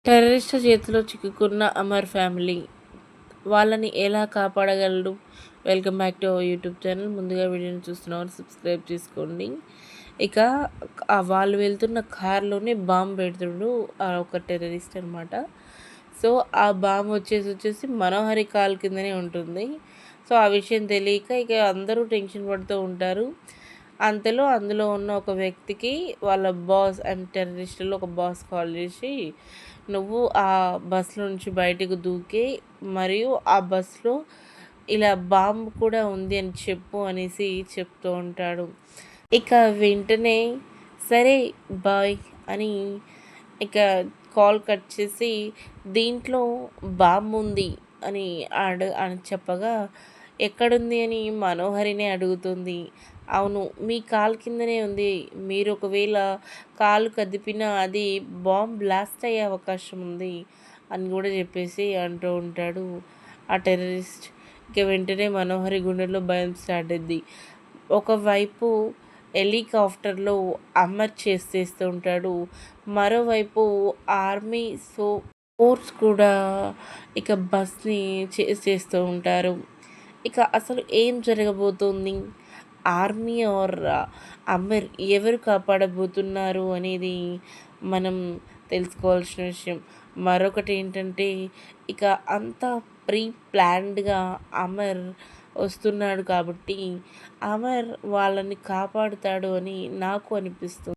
టెర్రరిస్ట్‌ల చేతిలో చిక్కుకున్న అమర్ ఫ్యామిలీ. వాళ్ళని ఎలా కాపాడగలడు? Welcome back to our YouTube channel. ముందుగా వీడియోని చూస్తున్నవారు సబ్స్క్రైబ్ చేసుకోండి. ఇక వాళ్ళు వెళ్తున్న కార్‌లోనే బాంబ్ పెడుతుండు ఒక టెర్రరిస్ట్ అనమాట. సో, ఆ బాంబ్ వచ్చేసి మనోహరి కాల్ కిందనే ఉంటుంది. సో, ఆ విషయం తెలియక ఇక అందరూ టెన్షన్ పడుతూ ఉంటారు. అంతలో అందులో ఉన్న ఒక వ్యక్తికి వాళ్ళ బాస్ అండ్ టెర్రరిస్టుల్లో ఒక బాస్ కాల్ చేసి, "నువ్వు ఆ బస్‌లో నుంచి బయటకు దూకి మరియు ఆ బస్‌లో ఇలా బాంబు కూడా ఉంది అని చెప్పు" అనేసి చెప్తూ ఉంటాడు. ఇక వెంటనే సరే బాయ్ అని ఇక కాల్ కట్ చేసి, దీంట్లో బాంబుంది అని అని చెప్పగా, ఎక్కడుంది అని మనోహరినే అడుగుతుంది. అవును, మీ కాలు కిందనే ఉంది. మీరు ఒకవేళ కాలు కదిపినా అది బాంబ్ బ్లాస్ట్ అయ్యే అవకాశం ఉంది అని కూడా చెప్పేసి అంటూ ఉంటాడు ఆ టెర్రరిస్ట్. ఇక వెంటనే మనోహరి గుండెల్లో భయం స్టార్ట్ అయ్యిద్ది. ఒకవైపు హెలికాప్టర్‌లో అమర్ చేస్తూ ఉంటాడు. మరోవైపు ఆర్మీ ఫోర్స్ కూడా ఇక బస్‌ని చేస్తూ ఉంటారు. ఇక అసలు ఏం జరగబోతుంది? ఆర్మీ ఆర్ అమర్ ఎవరు కాపాడబోతున్నారు అనేది మనం తెలుసుకోవాల్సిన విషయం. మరొకటి ఏంటంటే, ఇక అంతా ప్రీ ప్లాన్డ్‌గా అమర్ వస్తున్నాడు కాబట్టి, అమర్ వాళ్ళని కాపాడుతాడు అని నాకు అనిపిస్తుంది.